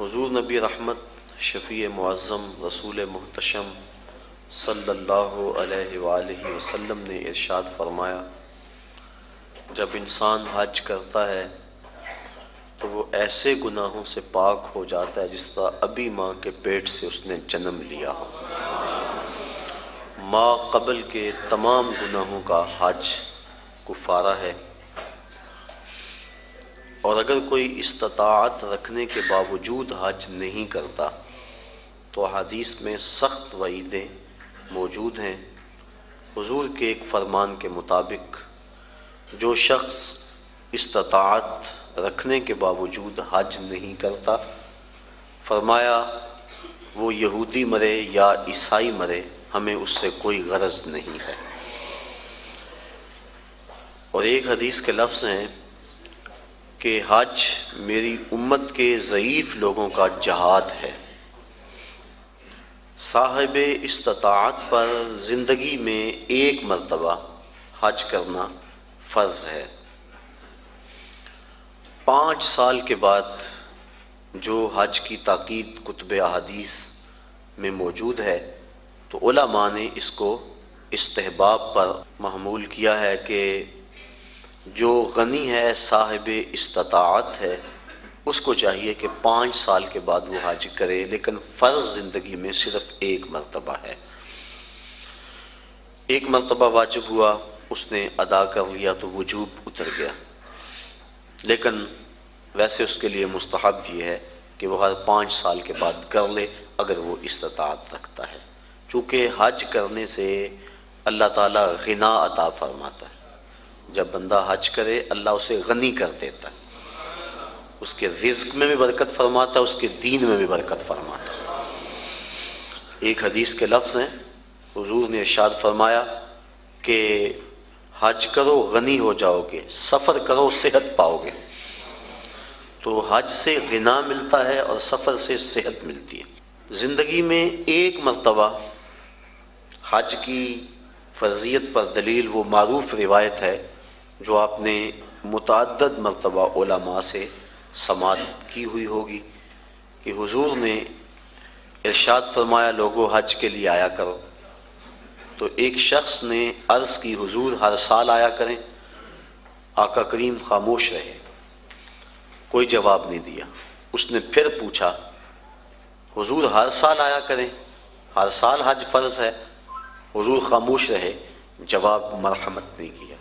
حضور نبی رحمت شفیع معظم رسول محتشم صلی اللہ علیہ وآلہ وسلم نے ارشاد فرمایا، جب انسان حج کرتا ہے تو وہ ایسے گناہوں سے پاک ہو جاتا ہے جس طرح ابھی ماں کے پیٹ سے اس نے جنم لیا ہو۔ ماں قبل کے تمام گناہوں کا حج کفارہ ہے، اور اگر کوئی استطاعت رکھنے کے باوجود حج نہیں کرتا تو حدیث میں سخت وعیدیں موجود ہیں۔ حضور کے ایک فرمان کے مطابق جو شخص استطاعت رکھنے کے باوجود حج نہیں کرتا، فرمایا وہ یہودی مرے یا عیسائی مرے، ہمیں اس سے کوئی غرض نہیں ہے۔ اور ایک حدیث کے لفظ ہیں کہ حج میری امت کے ضعیف لوگوں کا جہاد ہے۔ صاحب استطاعت پر زندگی میں ایک مرتبہ حج کرنا فرض ہے۔ 5 سال کے بعد جو حج کی تاکید کتب احادیث میں موجود ہے تو علماء نے اس کو استحباب پر محمول کیا ہے کہ جو غنی ہے، صاحب استطاعت ہے، اس کو چاہیے کہ 5 سال کے بعد وہ حج کرے، لیکن فرض زندگی میں صرف ایک مرتبہ ہے۔ ایک مرتبہ واجب ہوا، اس نے ادا کر لیا تو وجوب اتر گیا، لیکن ویسے اس کے لیے مستحب یہ ہے کہ وہ ہر 5 سال کے بعد کر لے اگر وہ استطاعت رکھتا ہے، چونکہ حج کرنے سے اللہ تعالیٰ غنا عطا فرماتا ہے۔ جب بندہ حج کرے اللہ اسے غنی کر دیتا ہے، اس کے رزق میں بھی برکت فرماتا ہے، اس کے دین میں بھی برکت فرماتا ہے۔ ایک حدیث کے لفظ ہیں، حضور نے ارشاد فرمایا کہ حج کرو غنی ہو جاؤ گے، سفر کرو صحت پاؤ گے۔ تو حج سے غنا ملتا ہے اور سفر سے صحت ملتی ہے۔ زندگی میں ایک مرتبہ حج کی فرضیت پر دلیل وہ معروف روایت ہے جو آپ نے متعدد مرتبہ علماء سے سماعت کی ہوئی ہوگی کہ حضور نے ارشاد فرمایا، لوگوں حج کے لیے آیا کرو۔ تو ایک شخص نے عرض کی، حضور ہر سال آیا کریں؟ آقا کریم خاموش رہے، کوئی جواب نہیں دیا۔ اس نے پھر پوچھا، حضور ہر سال آیا کریں؟ ہر سال حج فرض ہے؟ حضور خاموش رہے، جواب مرحمت نہیں کیا۔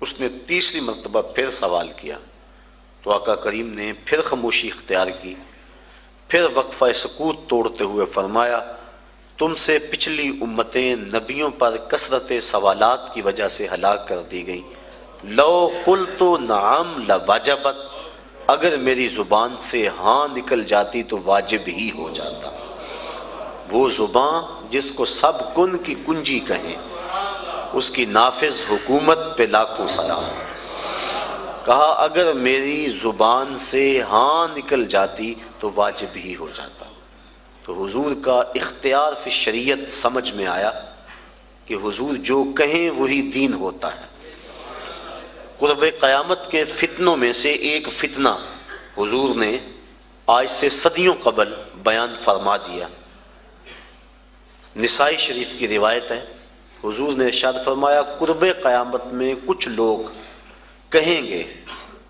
اس نے تیسری مرتبہ پھر سوال کیا تو آقا کریم نے پھر خاموشی اختیار کی، پھر وقفہ سکوت توڑتے ہوئے فرمایا، تم سے پچھلی امتیں نبیوں پر کثرت سوالات کی وجہ سے ہلاک کر دی گئیں، لو قلت نعم لوجبت، اگر میری زبان سے ہاں نکل جاتی تو واجب ہی ہو جاتا۔ وہ زبان جس کو سب کن کی کنجی کہیں، اس کی نافذ حکومت پہ لاکھوں سلام۔ کہا اگر میری زبان سے ہاں نکل جاتی تو واجب ہی ہو جاتا۔ تو حضور کا اختیار فی شریعت سمجھ میں آیا کہ حضور جو کہیں وہی دین ہوتا ہے۔ قرب قیامت کے فتنوں میں سے ایک فتنہ حضور نے آج سے صدیوں قبل بیان فرما دیا۔ نسائی شریف کی روایت ہے، حضور نے ارشاد فرمایا، قرب قیامت میں کچھ لوگ کہیں گے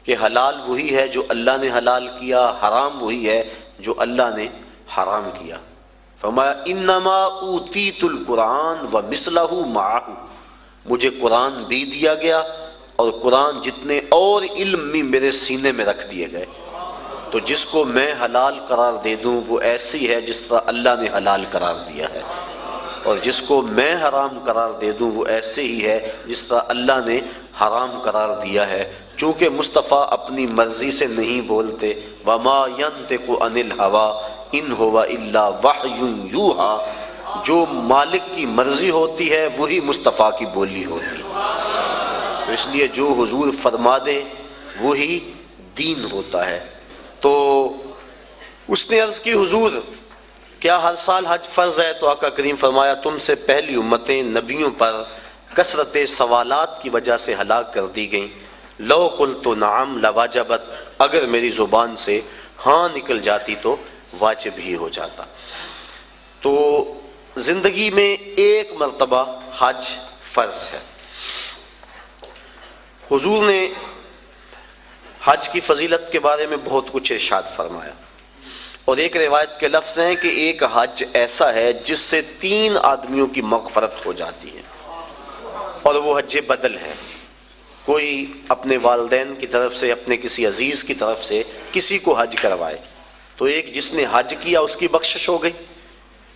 کہ حلال وہی ہے جو اللہ نے حلال کیا، حرام وہی ہے جو اللہ نے حرام کیا۔ فرمایا انما اوتیت القرآن ومثلہ معہ، مجھے قرآن بھی دیا گیا اور قرآن جتنے اور علم بھی میرے سینے میں رکھ دیے گئے۔ تو جس کو میں حلال قرار دے دوں وہ ایسی ہے جس طرح اللہ نے حلال قرار دیا ہے، اور جس کو میں حرام قرار دے دوں وہ ایسے ہی ہے جس طرح اللہ نے حرام قرار دیا ہے۔ چونکہ مصطفیٰ اپنی مرضی سے نہیں بولتے، وما ینطق عن الہوی ان ہوا الا وحی یوحی، جو مالک کی مرضی ہوتی ہے وہی مصطفیٰ کی بولی ہوتی ہے۔ تو اس لیے جو حضور فرما دے وہی دین ہوتا ہے۔ تو اس نے عرض کی، حضور کیا ہر سال حج فرض ہے؟ تو آقا کریم فرمایا، تم سے پہلی امتیں نبیوں پر کثرت سوالات کی وجہ سے ہلاک کر دی گئیں، لو قلت نعم لواجبت، اگر میری زبان سے ہاں نکل جاتی تو واجب ہی ہو جاتا۔ تو زندگی میں ایک مرتبہ حج فرض ہے۔ حضور نے حج کی فضیلت کے بارے میں بہت کچھ ارشاد فرمایا، اور ایک روایت کے لفظ ہیں کہ ایک حج ایسا ہے جس سے 3 آدمیوں کی مغفرت ہو جاتی ہے، اور وہ حج بدل ہے۔ کوئی اپنے والدین کی طرف سے، اپنے کسی عزیز کی طرف سے کسی کو حج کروائے تو ایک جس نے حج کیا اس کی بخشش ہو گئی،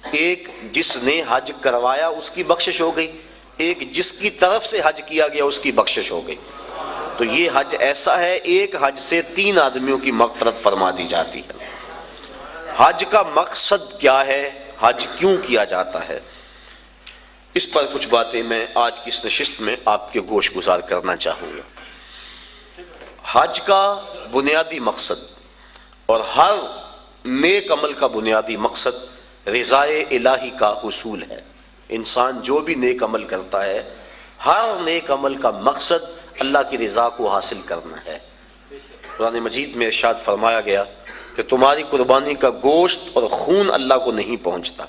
ایک جس نے حج کروایا اس کی بخشش ہو گئی، ایک جس کی طرف سے حج کیا گیا اس کی بخشش ہو گئی۔ تو یہ حج ایسا ہے، ایک حج سے 3 آدمیوں کی مغفرت فرما دی جاتی ہے۔ حج کا مقصد کیا ہے؟ حج کیوں کیا جاتا ہے؟ اس پر کچھ باتیں میں آج کی اس نشست میں آپ کے گوش گزار کرنا چاہوں گا۔ حج کا بنیادی مقصد اور ہر نیک عمل کا بنیادی مقصد رضائے الہی کا حصول ہے۔ انسان جو بھی نیک عمل کرتا ہے، ہر نیک عمل کا مقصد اللہ کی رضا کو حاصل کرنا ہے۔ قرآن مجید میں ارشاد فرمایا گیا کہ تمہاری قربانی کا گوشت اور خون اللہ کو نہیں پہنچتا،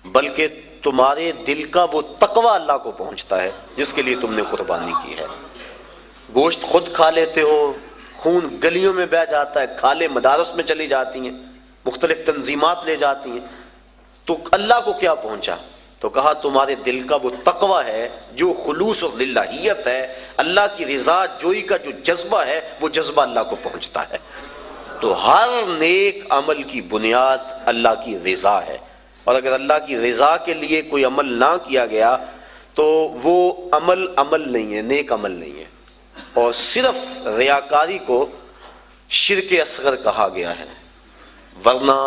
بلکہ تمہارے دل کا وہ تقوی اللہ کو پہنچتا ہے جس کے لیے تم نے قربانی کی ہے۔ گوشت خود کھا لیتے ہو، خون گلیوں میں بہہ جاتا ہے، کھالیں مدارس میں چلی جاتی ہیں، مختلف تنظیمات لے جاتی ہیں، تو اللہ کو کیا پہنچا؟ تو کہا تمہارے دل کا وہ تقوی ہے، جو خلوص اور للہیت ہے، اللہ کی رضا جوئی کا جو جذبہ ہے، وہ جذبہ اللہ کو پہنچتا ہے۔ تو ہر نیک عمل کی بنیاد اللہ کی رضا ہے، اور اگر اللہ کی رضا کے لیے کوئی عمل نہ کیا گیا تو وہ عمل نہیں ہے، نیک عمل نہیں ہے۔ اور صرف ریاکاری کو شرک اصغر کہا گیا ہے، ورنہ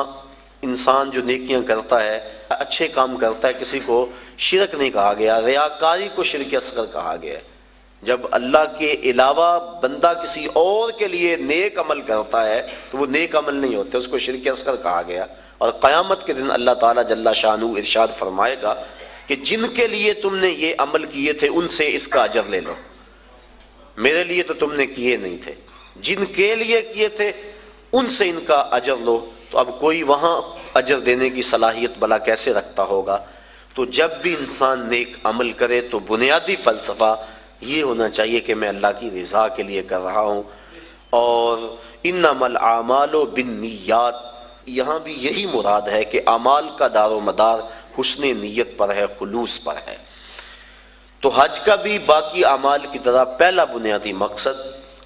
انسان جو نیکیاں کرتا ہے، اچھے کام کرتا ہے، کسی کو شرک نہیں کہا گیا، ریاکاری کو شرک اصغر کہا گیا ہے۔ جب اللہ کے علاوہ بندہ کسی اور کے لیے نیک عمل کرتا ہے تو وہ نیک عمل نہیں ہوتے، اس کو شرک اصغر کہا گیا۔ اور قیامت کے دن اللہ تعالیٰ جل شانہ ارشاد فرمائے گا کہ جن کے لیے تم نے یہ عمل کیے تھے ان سے اس کا اجر لے لو، میرے لیے تو تم نے کیے نہیں تھے، جن کے لیے کیے تھے ان سے ان کا اجر لو۔ تو اب کوئی وہاں اجر دینے کی صلاحیت بلا کیسے رکھتا ہوگا؟ تو جب بھی انسان نیک عمل کرے تو بنیادی فلسفہ یہ ہونا چاہیے کہ میں اللہ کی رضا کے لیے کر رہا ہوں۔ اور انما الاعمال بالنیات، یہاں بھی یہی مراد ہے کہ اعمال کا دار و مدار حسن نیت پر ہے، خلوص پر ہے۔ تو حج کا بھی باقی اعمال کی طرح پہلا بنیادی مقصد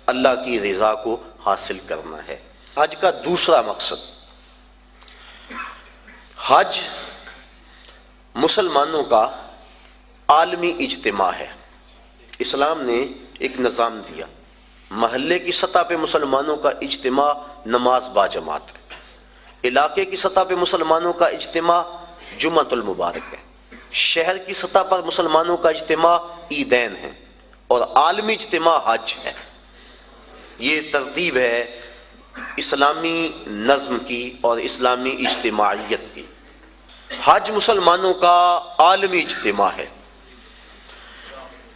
اللہ کی رضا کو حاصل کرنا ہے۔ حج کا دوسرا مقصد، حج مسلمانوں کا عالمی اجتماع ہے۔ اسلام نے ایک نظام دیا، محلے کی سطح پہ مسلمانوں کا اجتماع نماز با جماعت ہے، علاقے کی سطح پہ مسلمانوں کا اجتماع جمعۃ المبارک ہے، شہر کی سطح پر مسلمانوں کا اجتماع عیدین ہے، اور عالمی اجتماع حج ہے۔ یہ ترتیب ہے اسلامی نظم کی اور اسلامی اجتماعیت کی۔ حج مسلمانوں کا عالمی اجتماع ہے،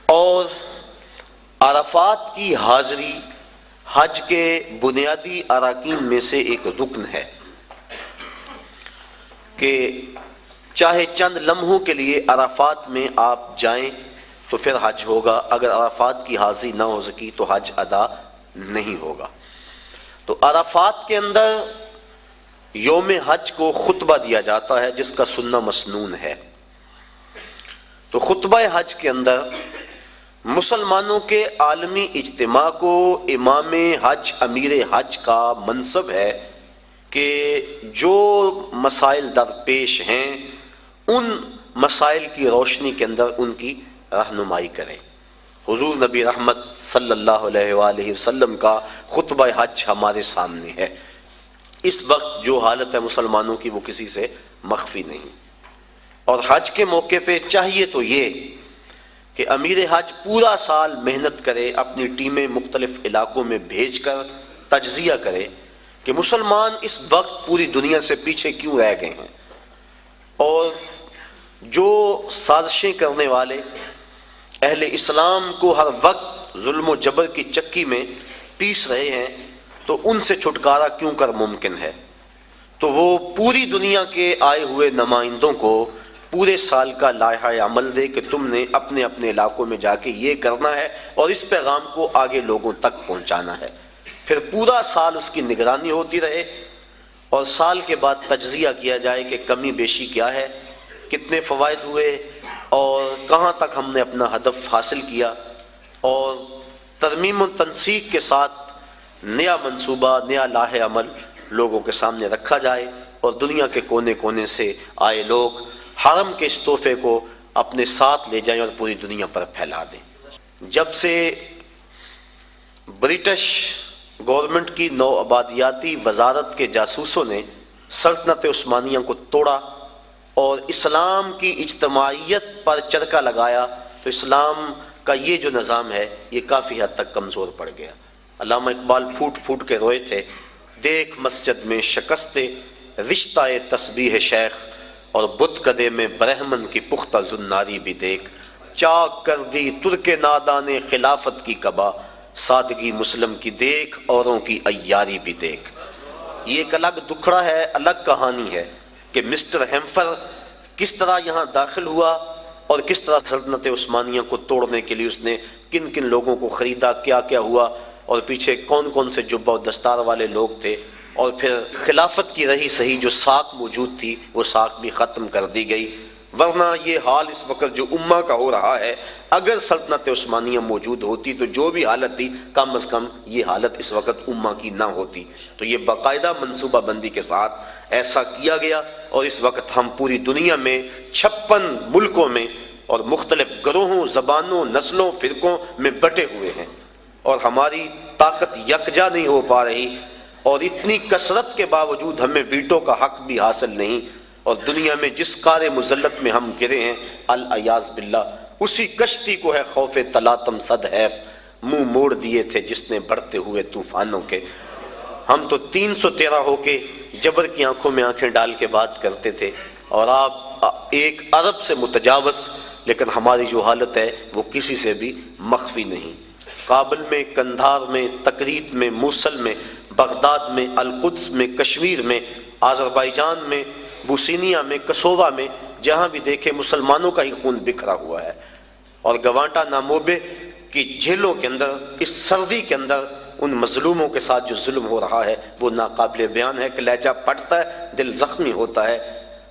اور عرفات کی حاضری حج کے بنیادی اراکین میں سے ایک رکن ہے کہ چاہے چند لمحوں کے لیے عرفات میں آپ جائیں تو پھر حج ہوگا، اگر عرفات کی حاضری نہ ہو سکی تو حج ادا نہیں ہوگا۔ تو عرفات کے اندر یوم حج کو خطبہ دیا جاتا ہے جس کا سننا مسنون ہے۔ تو خطبہ حج کے اندر مسلمانوں کے عالمی اجتماع کو امام حج، امیر حج کا منصب ہے کہ جو مسائل درپیش ہیں ان مسائل کی روشنی کے اندر ان کی رہنمائی کریں۔ حضور نبی رحمت صلی اللہ علیہ وآلہ وسلم کا خطبہ حج ہمارے سامنے ہے۔ اس وقت جو حالت ہے مسلمانوں کی وہ کسی سے مخفی نہیں، اور حج کے موقع پہ چاہیے تو یہ کہ امیر حج پورا سال محنت کرے، اپنی ٹیمیں مختلف علاقوں میں بھیج کر تجزیہ کرے کہ مسلمان اس وقت پوری دنیا سے پیچھے کیوں رہ گئے ہیں، اور جو سازشیں کرنے والے اہل اسلام کو ہر وقت ظلم و جبر کی چکی میں پیس رہے ہیں تو ان سے چھٹکارا کیوں کر ممکن ہے؟ تو وہ پوری دنیا کے آئے ہوئے نمائندوں کو پورے سال کا لائحہ عمل دے کہ تم نے اپنے اپنے علاقوں میں جا کے یہ کرنا ہے اور اس پیغام کو آگے لوگوں تک پہنچانا ہے. پھر پورا سال اس کی نگرانی ہوتی رہے اور سال کے بعد تجزیہ کیا جائے کہ کمی بیشی کیا ہے، کتنے فوائد ہوئے اور کہاں تک ہم نے اپنا ہدف حاصل کیا، اور ترمیم و تنسیق کے ساتھ نیا منصوبہ، نیا لائحہ عمل لوگوں کے سامنے رکھا جائے اور دنیا کے کونے کونے سے آئے لوگ حرم کے اس تحفے کو اپنے ساتھ لے جائیں اور پوری دنیا پر پھیلا دیں. جب سے برٹش گورنمنٹ کی نوآبادیاتی وزارت کے جاسوسوں نے سلطنت عثمانیہ کو توڑا اور اسلام کی اجتماعیت پر چرکا لگایا تو اسلام کا یہ جو نظام ہے یہ کافی حد تک کمزور پڑ گیا. علامہ اقبال پھوٹ پھوٹ کے روئے تھے، دیکھ مسجد میں شکست رشتہ تسبیح شیخ اور بت کدے میں برہمن کی پختہ زناری بھی دیکھ، چاک کر دی ترک نادان خلافت کی قبا، سادگی مسلم کی دیکھ اوروں کی عیاری بھی دیکھ. یہ ایک الگ دکھڑا ہے، الگ کہانی ہے کہ مسٹر ہیمفر کس طرح یہاں داخل ہوا اور کس طرح سلطنت عثمانیہ کو توڑنے کے لیے اس نے کن کن لوگوں کو خریدا، کیا کیا ہوا اور پیچھے کون کون سے جبہ و دستار والے لوگ تھے، اور پھر خلافت کی رہی صحیح جو ساکھ موجود تھی وہ ساکھ بھی ختم کر دی گئی. ورنہ یہ حال اس وقت جو امہ کا ہو رہا ہے، اگر سلطنت عثمانیہ موجود ہوتی تو جو بھی حالت تھی کم از کم یہ حالت اس وقت امہ کی نہ ہوتی. تو یہ باقاعدہ منصوبہ بندی کے ساتھ ایسا کیا گیا اور اس وقت ہم پوری دنیا میں 56 ملکوں میں اور مختلف گروہوں، زبانوں، نسلوں، فرقوں میں بٹے ہوئے ہیں اور ہماری طاقت یکجا نہیں ہو پا رہی، اور اتنی کثرت کے باوجود ہمیں ویٹو کا حق بھی حاصل نہیں، اور دنیا میں جس قار مذلت میں ہم گرے ہیں العیاذ باللہ اسی کشتی کو ہے خوف تلاطم صد حیف منہ موڑ دیے تھے جس نے بڑھتے ہوئے طوفانوں کے. ہم تو 313 ہو کے جبر کی آنکھوں میں آنکھیں ڈال کے بات کرتے تھے اور آپ 1 ارب سے متجاوز، لیکن ہماری جو حالت ہے وہ کسی سے بھی مخفی نہیں. کابل میں، کندھار میں، تکریت میں، موصل میں، بغداد میں، القدس میں، کشمیر میں، آذربائیجان میں، بوسینیا میں، کسووا میں، جہاں بھی دیکھے مسلمانوں کا ہی خون بکھرا ہوا ہے. اور گوانٹا ناموبے کی جیلوں کے اندر اس سردی کے اندر ان مظلوموں کے ساتھ جو ظلم ہو رہا ہے وہ ناقابل بیان ہے کہ لہجہ پھٹتا ہے، دل زخمی ہوتا ہے.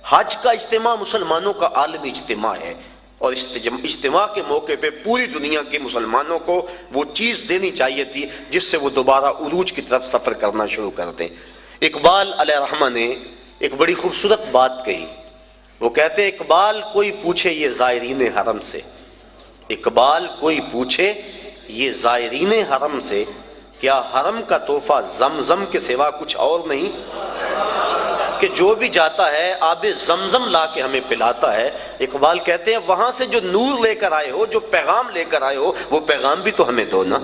حج کا اجتماع مسلمانوں کا عالمی اجتماع ہے اور اجتماع کے موقع پہ پوری دنیا کے مسلمانوں کو وہ چیز دینی چاہیے تھی جس سے وہ دوبارہ عروج کی طرف سفر کرنا شروع کر دیں. اقبال علیہ رحمہ نے ایک بڑی خوبصورت بات کہی. وہ کہتے ہیں اقبال کوئی پوچھے یہ زائرین حرم سے، اقبال کوئی پوچھے یہ زائرین حرم سے، کیا حرم کا تحفہ زمزم کے سوا کچھ اور نہیں؟ کہ جو بھی جاتا ہے آب زمزم لا کے ہمیں پلاتا ہے. اقبال کہتے ہیں وہاں سے جو نور لے کر آئے ہو، جو پیغام لے کر آئے ہو، وہ پیغام بھی تو ہمیں دو نا.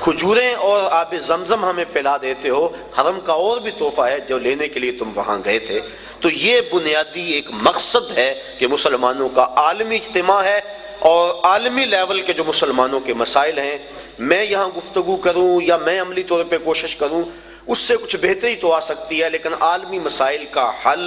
کھجوریں اور آب زمزم ہمیں پلا دیتے ہو، حرم کا اور بھی تحفہ ہے جو لینے کے لیے تم وہاں گئے تھے. تو یہ بنیادی ایک مقصد ہے کہ مسلمانوں کا عالمی اجتماع ہے اور عالمی لیول کے جو مسلمانوں کے مسائل ہیں، میں یہاں گفتگو کروں یا میں عملی طور پہ کوشش کروں اس سے کچھ بہتری تو آ سکتی ہے، لیکن عالمی مسائل کا حل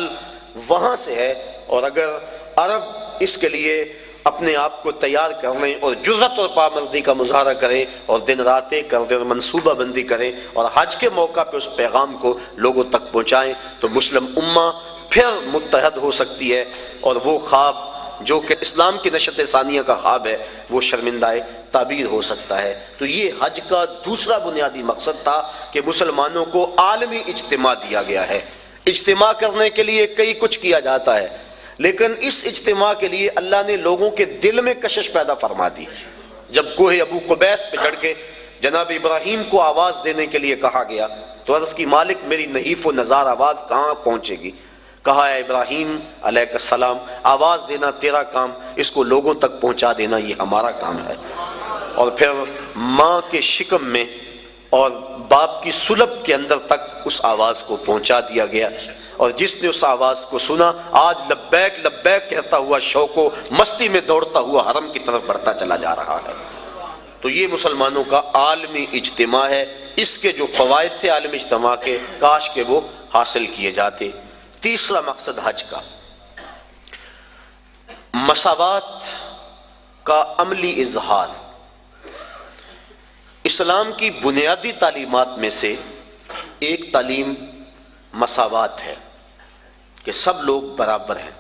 وہاں سے ہے. اور اگر عرب اس کے لیے اپنے آپ کو تیار کر لیں اور جرأت اور پامردی کا مظاہرہ کریں اور دن رات ایک کر دیں اور منصوبہ بندی کریں اور حج کے موقع پہ اس پیغام کو لوگوں تک پہنچائیں تو مسلم امہ پھر متحد ہو سکتی ہے اور وہ خواب جو کہ اسلام کی نشت ثانیہ کا خواب ہے وہ شرمندہ تعبیر ہو سکتا ہے. تو یہ حج کا دوسرا بنیادی مقصد تھا کہ مسلمانوں کو عالمی اجتماع دیا گیا ہے. اجتماع کرنے کے لیے کئی کچھ کیا جاتا ہے، لیکن اس اجتماع کے لیے اللہ نے لوگوں کے دل میں کشش پیدا فرما دی. جب کوہ ابو قبیس پہ چڑھ کے جناب ابراہیم کو آواز دینے کے لیے کہا گیا تو عرض کی مالک میری نحیف و نزار آواز کہاں پہنچے گی؟ کہا ہے ابراہیم علیہ السلام آواز دینا تیرا کام، اس کو لوگوں تک پہنچا دینا یہ ہمارا کام ہے. اور پھر ماں کے شکم میں اور باپ کی سلب کے اندر تک اس آواز کو پہنچا دیا گیا، اور جس نے اس آواز کو سنا آج لبیک لبیک کہتا ہوا شوق و مستی میں دوڑتا ہوا حرم کی طرف بڑھتا چلا جا رہا ہے. تو یہ مسلمانوں کا عالمی اجتماع ہے، اس کے جو فوائد تھے عالمی اجتماع کے، کاش کہ وہ حاصل کیے جاتے۔ تیسرا مقصد حج کا، مساوات کا عملی اظہار۔ اسلام کی بنیادی تعلیمات میں سے ایک تعلیم مساوات ہے کہ سب لوگ برابر ہیں،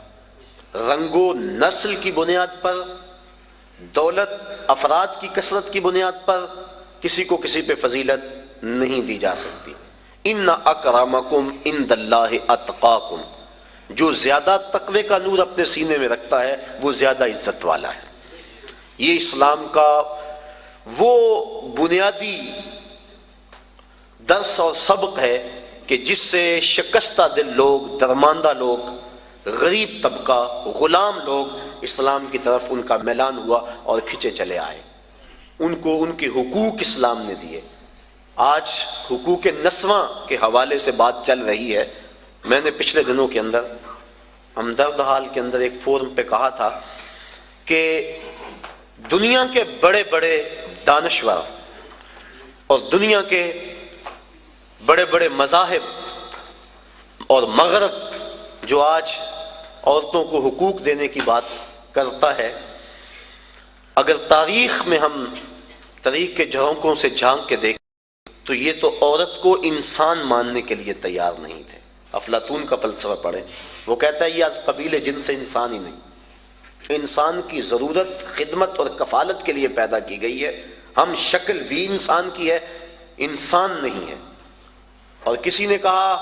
رنگ و نسل کی بنیاد پر، دولت افراد کی کثرت کی بنیاد پر کسی کو کسی پہ فضیلت نہیں دی جا سکتی۔ ان اکرمکم عند اللہ اتقاکم، جو زیادہ تقوی کا نور اپنے سینے میں رکھتا ہے وہ زیادہ عزت والا ہے۔ یہ اسلام کا وہ بنیادی درس اور سبق ہے کہ جس سے شکستہ دل لوگ، درماندہ لوگ، غریب طبقہ، غلام لوگ اسلام کی طرف ان کا میلان ہوا اور کھنچے چلے آئے، ان کو ان کے حقوق اسلام نے دیے۔ آج حقوق نسواں کے حوالے سے بات چل رہی ہے۔ میں نے پچھلے دنوں کے اندر ہمدرد حال کے اندر ایک فورم پہ کہا تھا کہ دنیا کے بڑے بڑے دانشور اور دنیا کے بڑے بڑے مذاہب اور مغرب جو آج عورتوں کو حقوق دینے کی بات کرتا ہے، اگر تاریخ میں ہم تاریخ کے جھونکوں سے جھانک کے دیکھیں تو یہ تو عورت کو انسان ماننے کے لیے تیار نہیں تھے۔ افلاطون کا فلسفہ پڑھیں، وہ کہتا ہے یہ از قبیل جن سے انسان ہی نہیں، انسان کی ضرورت خدمت اور کفالت کے لیے پیدا کی گئی ہے، ہم شکل بھی انسان کی ہے، انسان نہیں ہے۔ اور کسی نے کہا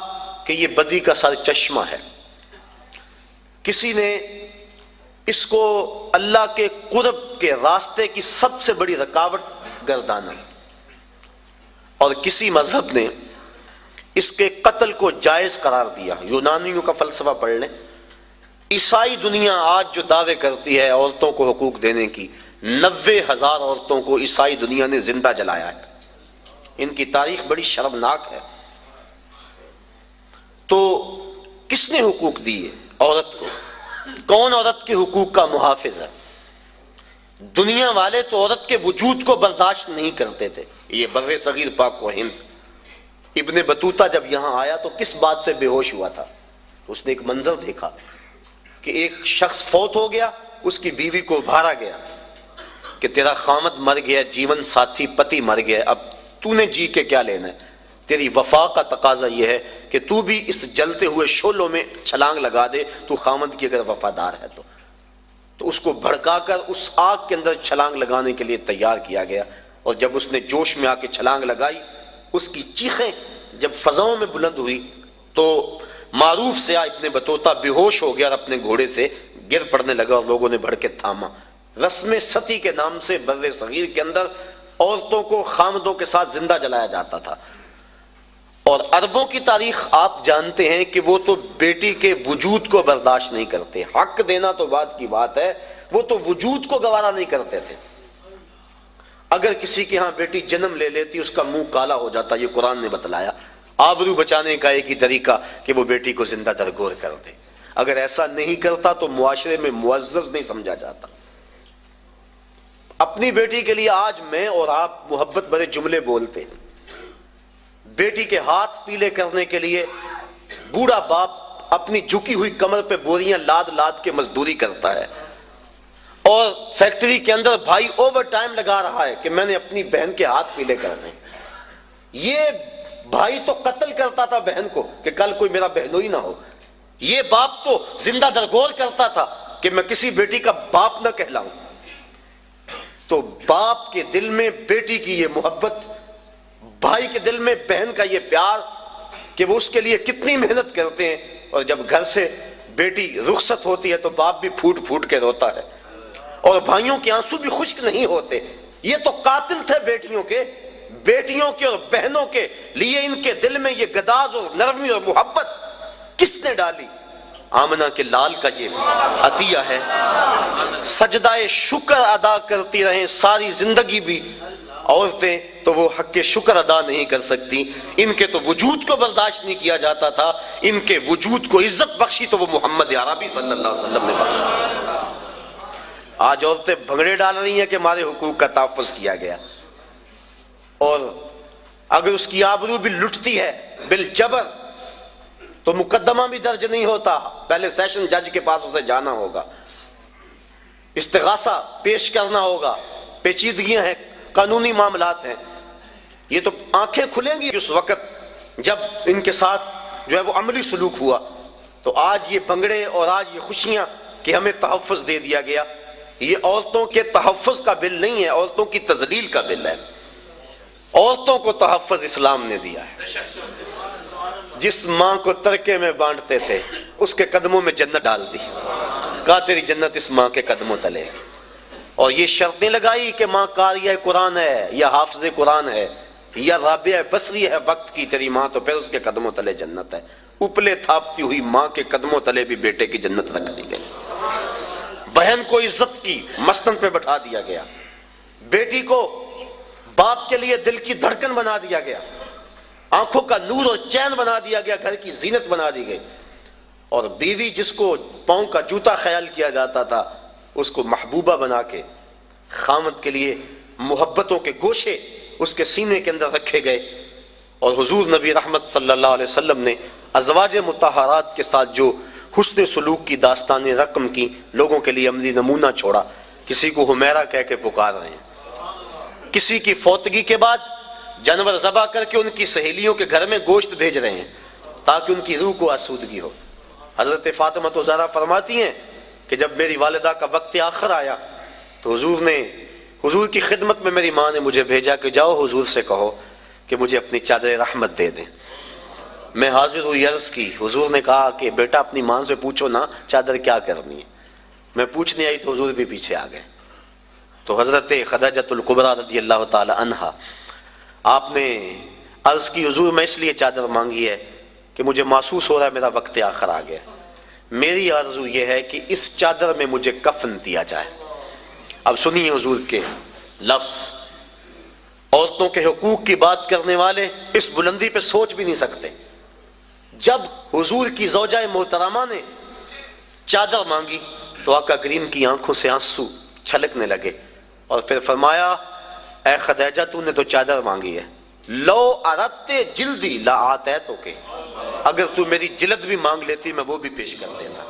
کہ یہ بدی کا سر چشمہ ہے، کسی نے اس کو اللہ کے قرب کے راستے کی سب سے بڑی رکاوٹ گردانا، اور کسی مذہب نے اس کے قتل کو جائز قرار دیا۔ یونانیوں کا فلسفہ پڑھ لیں، عیسائی دنیا آج جو دعوے کرتی ہے عورتوں کو حقوق دینے کی، 90,000 عورتوں کو عیسائی دنیا نے زندہ جلایا ہے۔ ان کی تاریخ بڑی شرمناک ہے۔ تو کس نے حقوق دیے عورت کو؟ کون عورت کے حقوق کا محافظ ہے؟ دنیا والے تو عورت کے وجود کو برداشت نہیں کرتے تھے۔ یہ بر صغیر پاک و ہند، ابن بطوطہ جب یہاں آیا تو کس بات سے بے ہوش ہوا تھا؟ اس نے ایک منظر دیکھا کہ ایک شخص فوت ہو گیا، اس کی بیوی کو ابھارا گیا کہ تیرا خامد مر گیا، جیون ساتھی پتی مر گیا، اب تو نے جی کے کیا لینا ہے؟ تیری وفا کا تقاضا یہ ہے کہ تو بھی اس جلتے ہوئے شعلوں میں چھلانگ لگا دے، تو خامد کی اگر وفادار ہے تو اس کو بھڑکا کر اس آگ کے اندر چھلانگ لگانے کے لیے تیار کیا گیا۔ اور جب اس نے جوش میں آ کے چھلانگ لگائی، اس کی چیخیں جب فضاؤں میں بلند ہوئی تو معروف سے ابن بطوطہ بے ہوش ہو گیا اور اپنے گھوڑے سے گر پڑنے لگا، اور لوگوں نے بڑھ کے تھاما۔ رسم ستی کے نام سے بر صغیر کے اندر عورتوں کو خامدوں کے ساتھ زندہ جلایا جاتا تھا۔ اور عربوں کی تاریخ آپ جانتے ہیں کہ وہ تو بیٹی کے وجود کو برداشت نہیں کرتے، حق دینا تو بات کی بات ہے، وہ تو وجود کو گوارا نہیں کرتے تھے۔ اگر کسی کے ہاں بیٹی جنم لے لیتی اس کا منہ کالا ہو جاتا، یہ قرآن نے بتلایا۔ آبرو بچانے کا ایک ہی طریقہ کہ وہ بیٹی کو زندہ درگور کر دے، اگر ایسا نہیں کرتا تو معاشرے میں معزز نہیں سمجھا جاتا۔ اپنی بیٹی کے لیے آج میں اور آپ محبت بھرے جملے بولتے ہیں، بیٹی کے ہاتھ پیلے کرنے کے لیے بوڑھا باپ اپنی جھکی ہوئی کمر پہ بوریاں لاد لاد کے مزدوری کرتا ہے، اور فیکٹری کے اندر بھائی اوور ٹائم لگا رہا ہے کہ میں نے اپنی بہن کے ہاتھ پیلے کرنے۔ یہ بھائی تو قتل کرتا تھا بہن کو کہ کل کوئی میرا بہنوئی نہ ہو، یہ باپ تو زندہ درگور کرتا تھا کہ میں کسی بیٹی کا باپ نہ کہلاؤں۔ تو باپ کے دل میں بیٹی کی یہ محبت، بھائی کے دل میں بہن کا یہ پیار کہ وہ اس کے لیے کتنی محنت کرتے ہیں، اور جب گھر سے بیٹی رخصت ہوتی ہے تو باپ بھی پھوٹ پھوٹ کے روتا ہے، اور بھائیوں کے آنسو بھی خشک نہیں ہوتے۔ یہ تو قاتل تھے بیٹیوں کے اور بہنوں کے لیے، ان کے دل میں یہ گداز اور نرمی اور محبت کس نے ڈالی؟ آمنہ کے لال کا یہ عطیہ ہے۔ سجدہ شکر ادا کرتی رہیں ساری زندگی بھی عورتیں تو وہ حق شکر ادا نہیں کر سکتی۔ ان کے تو وجود کو برداشت نہیں کیا جاتا تھا، ان کے وجود کو عزت بخشی تو وہ محمد عربی صلی اللہ علیہ وسلم نے بخشی۔ آج عورتیں بھنگڑے ڈال رہی ہیں کہ ہمارے حقوق کا تحفظ کیا گیا۔ اور اگر اس کی آبرو بھی لٹتی ہے بالجبر تو مقدمہ بھی درج نہیں ہوتا، پہلے سیشن جج کے پاس اسے جانا ہوگا، استغاثہ پیش کرنا ہوگا، پیچیدگیاں ہیں، قانونی معاملات ہیں. یہ تو آنکھیں کھلیں گی اس وقت جب ان کے ساتھ جو ہے وہ عملی سلوک ہوا. تو آج یہ بنگڑے اور آج یہ خوشیاں کہ ہمیں تحفظ دے دیا گیا، یہ عورتوں کے تحفظ کا بل نہیں ہے، عورتوں کی تذلیل کا بل ہے. عورتوں کو تحفظ اسلام نے دیا ہے. جس ماں کو ترکے میں بانٹتے تھے اس کے قدموں میں جنت ڈال دی، کہا تیری جنت اس ماں کے قدموں تلے. اور یہ شرطیں لگائی کہ ماں قاریہ قرآن ہے یا حافظ قرآن ہے یا رابعہ بصری ہے وقت کی تیری ماں، تو پھر اس کے قدموں تلے جنت ہے. اپلے تھاپتی ہوئی ماں کے قدموں تلے بھی بیٹے کی جنت رکھ دی گئی. بہن کو عزت کی مسند پہ بٹھا دیا گیا، بیٹی کو باپ کے لیے دل کی دھڑکن بنا دیا گیا، آنکھوں کا نور اور چین بنا دیا گیا، گھر کی زینت بنا دی گئی. اور بیوی جس کو پاؤں کا جوتا خیال کیا جاتا تھا اس کو محبوبہ بنا کے خامد کے لیے محبتوں کے گوشے اس کے سینے کے اندر رکھے گئے. اور حضور نبی رحمت صلی اللہ علیہ وسلم نے ازواج مطہرات کے ساتھ جو حسن سلوک کی داستانیں رقم کی، لوگوں کے لیے عملی نمونہ چھوڑا. کسی کو حمیرہ کہہ کے پکار رہے ہیں، کسی کی فوتگی کے بعد جانور ذبح کر کے ان کی سہیلیوں کے گھر میں گوشت بھیج رہے ہیں تاکہ ان کی روح کو آسودگی ہو. حضرت فاطمہ تو زہرا فرماتی ہیں کہ جب میری والدہ کا وقت آخر آیا تو حضور کی خدمت میں میری ماں نے مجھے بھیجا کہ جاؤ حضور سے کہو کہ مجھے اپنی چادر رحمت دے دیں. میں حاضر ہوئی، عرض کی. حضور نے کہا کہ بیٹا اپنی ماں سے پوچھو نا چادر کیا کرنی ہے. میں پوچھنے آئی تو حضور بھی پیچھے آ گئے. تو حضرت خدیجۃ الکبریٰ رضی اللہ تعالی عنہا آپ نے عرض کی حضور میں اس لیے چادر مانگی ہے کہ مجھے محسوس ہو رہا ہے میرا وقت آخر آ گیا. میری آرزو یہ ہے کہ اس چادر میں مجھے کفن دیا جائے. اب سنیے حضور کے لفظ. عورتوں کے حقوق کی بات کرنے والے اس بلندی پہ سوچ بھی نہیں سکتے. جب حضور کی زوجہ محترمہ نے چادر مانگی تو آقا کریم کی آنکھوں سے آنسو چھلکنے لگے اور پھر فرمایا اے خدیجہ تو نے تو چادر مانگی ہے، لو اردت جلدی لا آتیتک، اگر تو میری جلد بھی مانگ لیتی میں وہ بھی پیش کر دیتا.